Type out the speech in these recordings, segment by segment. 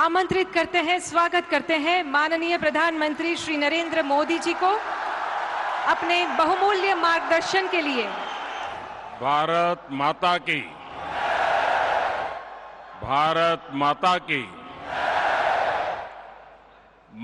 आमंत्रित करते हैं, स्वागत करते हैं माननीय प्रधानमंत्री श्री नरेंद्र मोदी जी को अपने बहुमूल्य मार्गदर्शन के लिए। भारत माता की, भारत माता की।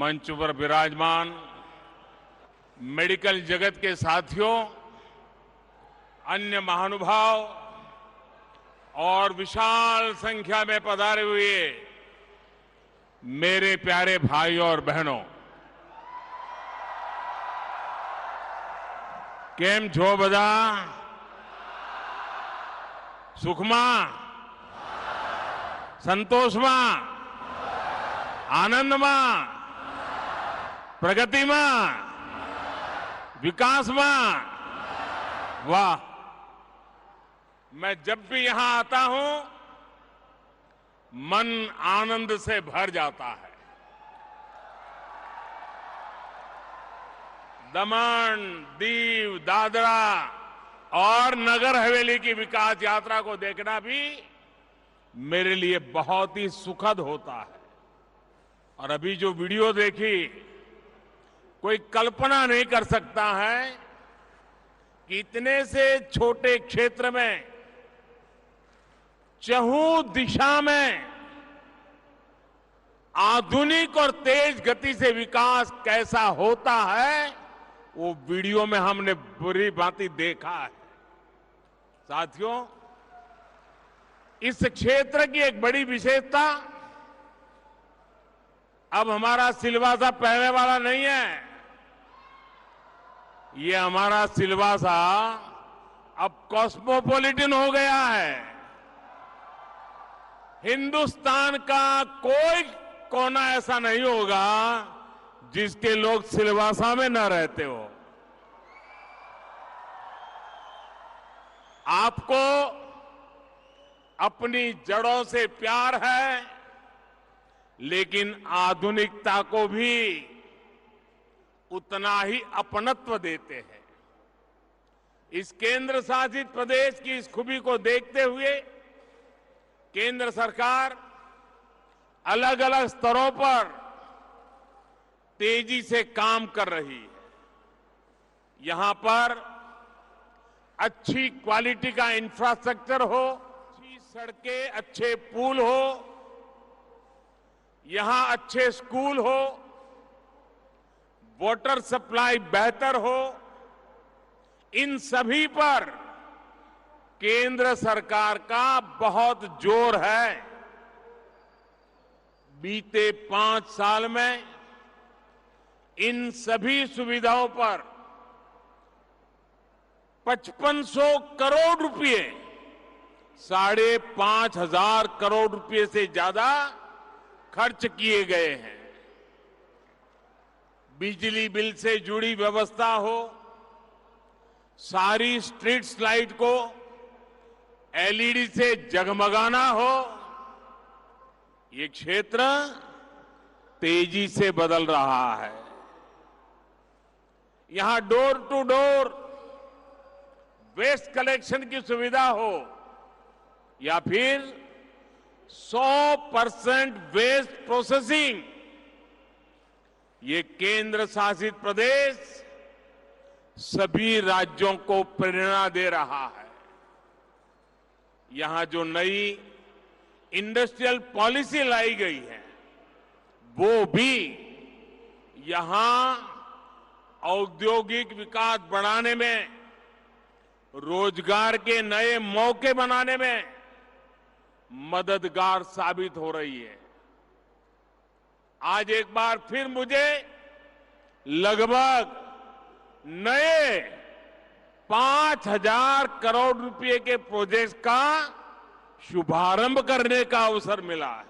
मंच पर विराजमान मेडिकल जगत के साथियों, अन्य महानुभाव और विशाल संख्या में पधारे हुए मेरे प्यारे भाइयों और बहनों, केम छो बधा? सुखमा, संतोषमा, आनंदमा, प्रगतिमा, विकासमा। वाह, मैं जब भी यहां आता हूं मन आनंद से भर जाता है। दमन, दीव, दादरा और नगर हवेली की विकास यात्रा को देखना भी मेरे लिए बहुत ही सुखद होता है। और अभी जो वीडियो देखी, कोई कल्पना नहीं कर सकता है कि इतने से छोटे क्षेत्र में चहुं दिशा में आधुनिक और तेज गति से विकास कैसा होता है, वो वीडियो में हमने बुरी भांति देखा है। साथियों, इस क्षेत्र की एक बड़ी विशेषता, अब हमारा सिलवासा पहले वाला नहीं है। ये हमारा सिलवासा अब कॉस्मोपॉलिटन हो गया है। हिंदुस्तान का कोई कोना ऐसा नहीं होगा जिसके लोग सिलवासा में न रहते हो। आपको अपनी जड़ों से प्यार है, लेकिन आधुनिकता को भी उतना ही अपनत्व देते हैं। इस केंद्र शासित प्रदेश की इस खूबी को देखते हुए केंद्र सरकार अलग अलग स्तरों पर तेजी से काम कर रही है। यहां पर अच्छी क्वालिटी का इंफ्रास्ट्रक्चर हो, अच्छी सड़कें, अच्छे पुल हो, यहां अच्छे स्कूल हो, वाटर सप्लाई बेहतर हो, इन सभी पर केंद्र सरकार का बहुत जोर है। बीते 5 साल में इन सभी सुविधाओं पर 5500 करोड़ रुपए, 5,500 करोड़ रुपए से ज्यादा खर्च किए गए हैं। बिजली बिल से जुड़ी व्यवस्था हो, सारी स्ट्रीट लाइट को एलईडी से जगमगाना हो, ये क्षेत्र तेजी से बदल रहा है। यहां door to door waste collection की सुविधा हो या फिर 100% वेस्ट प्रोसेसिंग, ये केंद्र शासित प्रदेश सभी राज्यों को प्रेरणा दे रहा है। यहां जो नई इंडस्ट्रियल पॉलिसी लाई गई है, वो भी यहां औद्योगिक विकास बढ़ाने में, रोजगार के नए मौके बनाने में मददगार साबित हो रही है। आज एक बार फिर मुझे लगभग नए 5,000 करोड़ रुपए के प्रोजेक्ट का शुभारंभ करने का अवसर मिला है।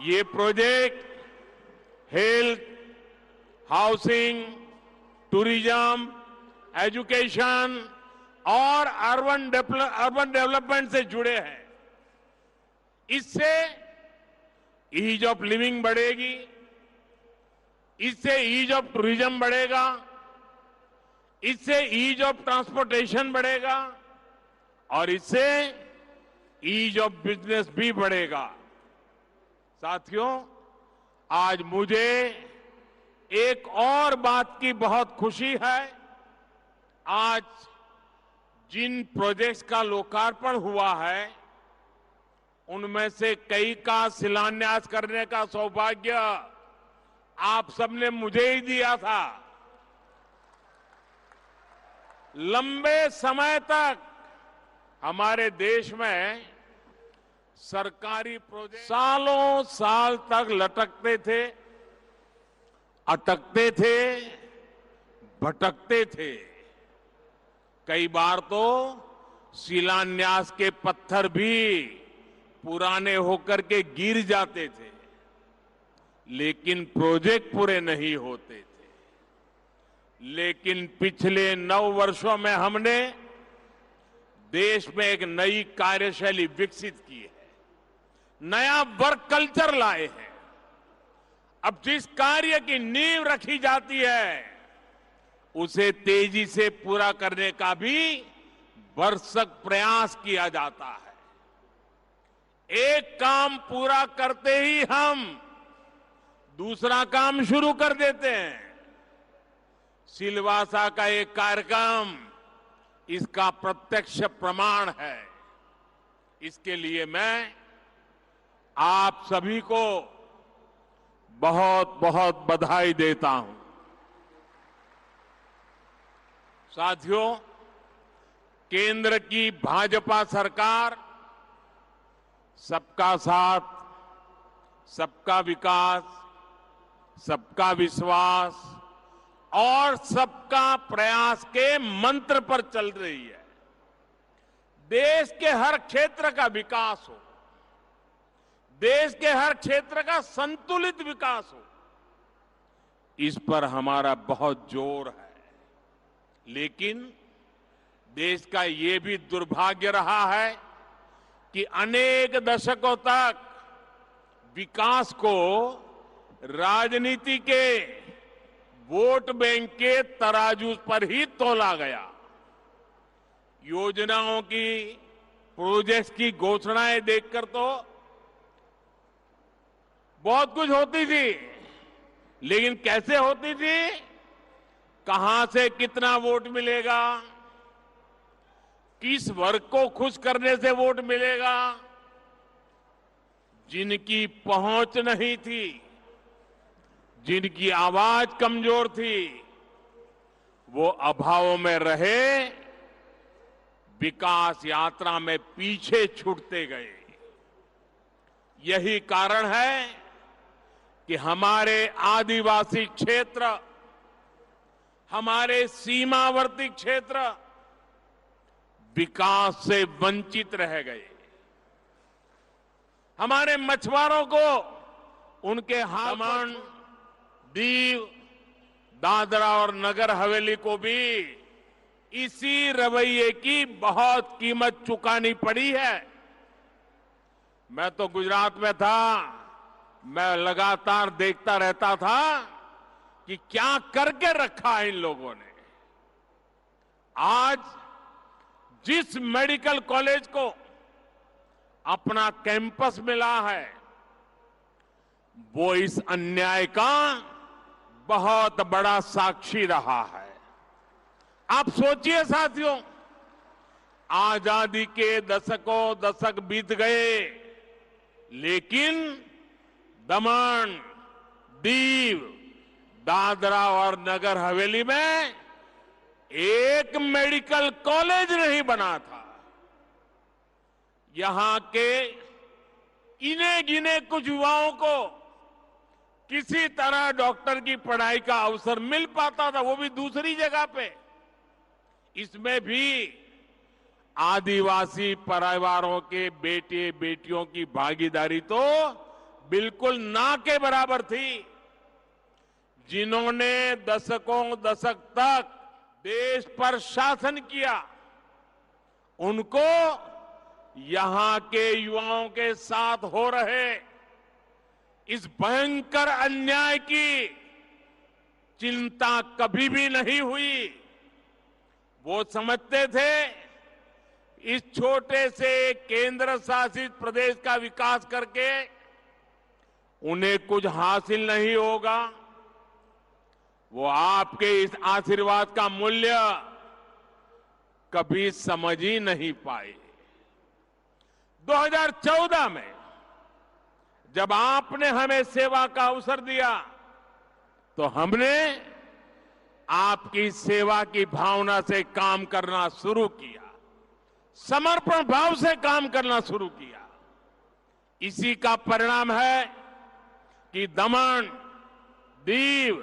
ये project health, housing, tourism, education और अर्बन डेवलपमेंट से जुड़े हैं। इससे ईज ऑफ लिविंग बढ़ेगी, इससे ईज ऑफ टूरिज्म बढ़ेगा, इससे ईज ऑफ ट्रांसपोर्टेशन बढ़ेगा और इससे ईज ऑफ बिजनेस भी बढ़ेगा। साथियों, आज मुझे एक और बात की बहुत खुशी है। आज जिन प्रोजेक्ट्स का लोकार्पण हुआ है उनमें से कई का शिलान्यास करने का सौभाग्य आप सबने मुझे ही दिया था। लंबे समय तक हमारे देश में सरकारी प्रोजेक्ट सालों साल तक लटकते थे, अटकते थे, भटकते थे। कई बार तो शिलान्यास के पत्थर भी पुराने होकर के गिर जाते थे, लेकिन प्रोजेक्ट पूरे नहीं होते थे। लेकिन पिछले 9 वर्षों में हमने देश में एक नई कार्यशैली विकसित की है, नया वर्क कल्चर लाए हैं। अब जिस कार्य की नींव रखी जाती है उसे तेजी से पूरा करने का भी भरसक प्रयास किया जाता है। एक काम पूरा करते ही हम दूसरा काम शुरू कर देते हैं। सिलवासा का एक कार्यक्रम इसका प्रत्यक्ष प्रमाण है। इसके लिए मैं आप सभी को बहुत बहुत बधाई देता हूं। साथियों, केंद्र की भाजपा सरकार सबका साथ, सबका विकास, सबका विश्वास और सबका प्रयास के मंत्र पर चल रही है। देश के हर क्षेत्र का विकास हो, देश के हर क्षेत्र का संतुलित विकास हो, इस पर हमारा बहुत जोर है। लेकिन देश का ये भी दुर्भाग्य रहा है कि अनेक दशकों तक विकास को राजनीति के वोट बैंक के तराजू पर ही तोला गया। योजनाओं की, प्रोजेक्ट्स की घोषणाएं देखकर तो बहुत कुछ होती थी, लेकिन कैसे होती थी, कहां से कितना वोट मिलेगा, किस वर्ग को खुश करने से वोट मिलेगा, जिनकी पहुंच नहीं थी, जिनकी आवाज कमजोर थी, वो अभाव में रहे, विकास यात्रा में पीछे छूटते गए। यही कारण है कि हमारे आदिवासी क्षेत्र, हमारे सीमावर्ती क्षेत्र विकास से वंचित रह गए। हमारे मछुआरों को उनके दमन, दीव, दादरा और नगर हवेली को भी इसी रवैये की बहुत कीमत चुकानी पड़ी है। मैं तो गुजरात में था, मैं लगातार देखता रहता था कि क्या करके रखा है इन लोगों ने। आज जिस मेडिकल कॉलेज को अपना कैंपस मिला है, वो इस अन्याय का बहुत बड़ा साक्षी रहा है। आप सोचिए साथियों, आजादी के दशकों दशक बीत गए, लेकिन दमन, दीव, दादरा और नगर हवेली में एक मेडिकल कॉलेज नहीं बना था। यहां के इने गिने कुछ युवाओं को किसी तरह डॉक्टर की पढ़ाई का अवसर मिल पाता था, वो भी दूसरी जगह पे। इसमें भी आदिवासी परिवारों के बेटे बेटियों की भागीदारी तो बिल्कुल ना के बराबर थी। जिन्होंने दशकों दशक तक देश पर शासन किया, उनको यहां के युवाओं के साथ हो रहे इस भयंकर अन्याय की चिंता कभी भी नहीं हुई। वो समझते थे इस छोटे से केंद्र शासित प्रदेश का विकास करके उन्हें कुछ हासिल नहीं होगा, वो आपके इस आशीर्वाद का मूल्य कभी समझ ही नहीं पाए। 2014 में जब आपने हमें सेवा का अवसर दिया तो हमने आपकी सेवा की भावना से काम करना शुरू किया, समर्पण भाव से काम करना शुरू किया। इसी का परिणाम है कि दमन, दीव,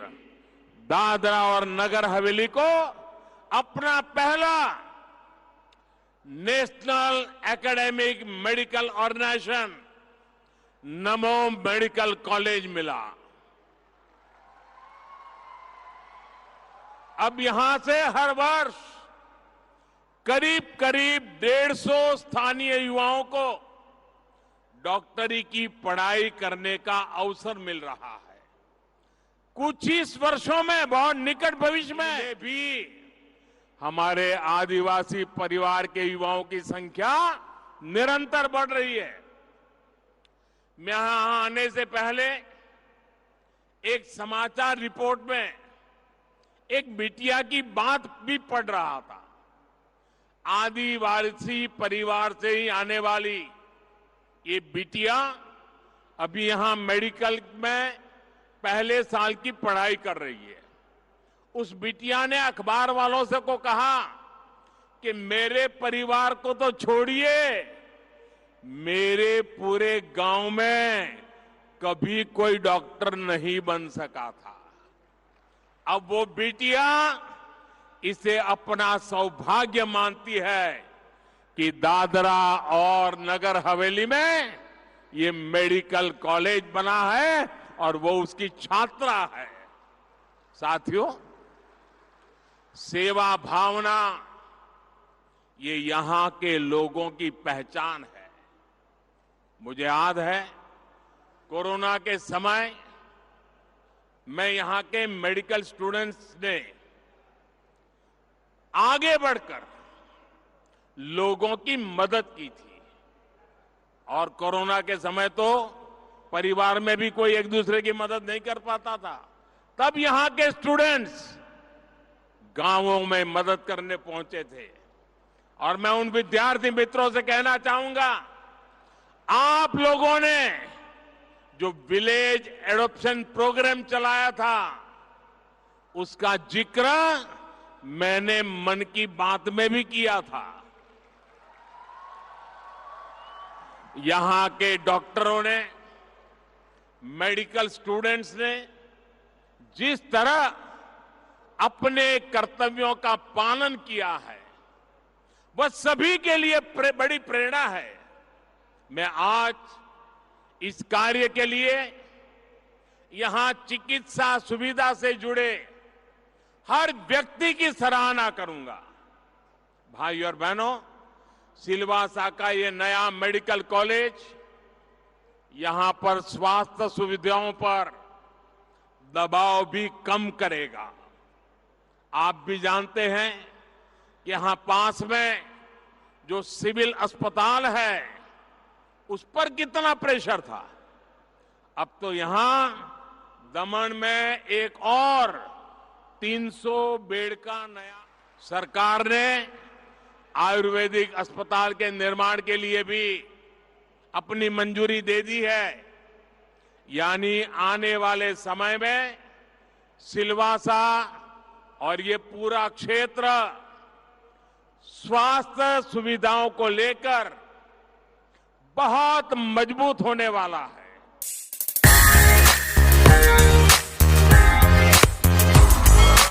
दादरा और नगर हवेली को अपना पहला नेशनल एकेडमिक मेडिकल ऑर्गेनाइजेशन नमो मेडिकल कॉलेज मिला। अब यहां से हर वर्ष करीब करीब 150 स्थानीय युवाओं को डॉक्टरी की पढ़ाई करने का अवसर मिल रहा है। कुछ ही वर्षों में, बहुत निकट भविष्य में भी हमारे आदिवासी परिवार के युवाओं की संख्या निरंतर बढ़ रही है। मैं यहां आने से पहले एक समाचार रिपोर्ट में एक बिटिया की बात भी पढ़ रहा था। आदिवासी परिवार से ही आने वाली ये बिटिया अभी यहां मेडिकल में पहले साल की पढ़ाई कर रही है। उस बिटिया ने अखबार वालों से को कहा कि मेरे परिवार को तो छोड़िए, मेरे पूरे गांव में कभी कोई डॉक्टर नहीं बन सका था। अब वो बिटिया इसे अपना सौभाग्य मानती है कि दादरा और नगर हवेली में ये मेडिकल कॉलेज बना है और वो उसकी छात्रा है। साथियों, सेवा भावना ये यहां के लोगों की पहचान है। मुझे याद है कोरोना के समय मैं यहां के मेडिकल स्टूडेंट्स ने आगे बढ़कर लोगों की मदद की थी। और कोरोना के समय तो परिवार में भी कोई एक दूसरे की मदद नहीं कर पाता था। तब यहां के स्टूडेंट्स गांवों में मदद करने पहुंचे थे। और मैं उन विद्यार्थी मित्रों से कहना चाहूंगा, आप लोगों ने जो विलेज एडॉप्शन प्रोग्राम चलाया था उसका जिक्र मैंने मन की बात में भी किया था। यहां के डॉक्टरों ने, मेडिकल स्टूडेंट्स ने जिस तरह अपने कर्तव्यों का पालन किया है वह सभी के लिए बड़ी प्रेरणा है। मैं आज इस कार्य के लिए यहां चिकित्सा सुविधा से जुड़े हर व्यक्ति की सराहना करूंगा। भाई और बहनों, सिलवासा का ये नया मेडिकल कॉलेज यहां पर स्वास्थ्य सुविधाओं पर दबाव भी कम करेगा। आप भी जानते हैं कि यहां पास में जो सिविल अस्पताल है उस पर कितना प्रेशर था। अब तो यहां दमन में एक और 300 बेड का नया, सरकार ने आयुर्वेदिक अस्पताल के निर्माण के लिए भी अपनी मंजूरी दे दी है। यानी आने वाले समय में सिलवासा और ये पूरा क्षेत्र स्वास्थ्य सुविधाओं को लेकर बहुत मजबूत होने वाला है।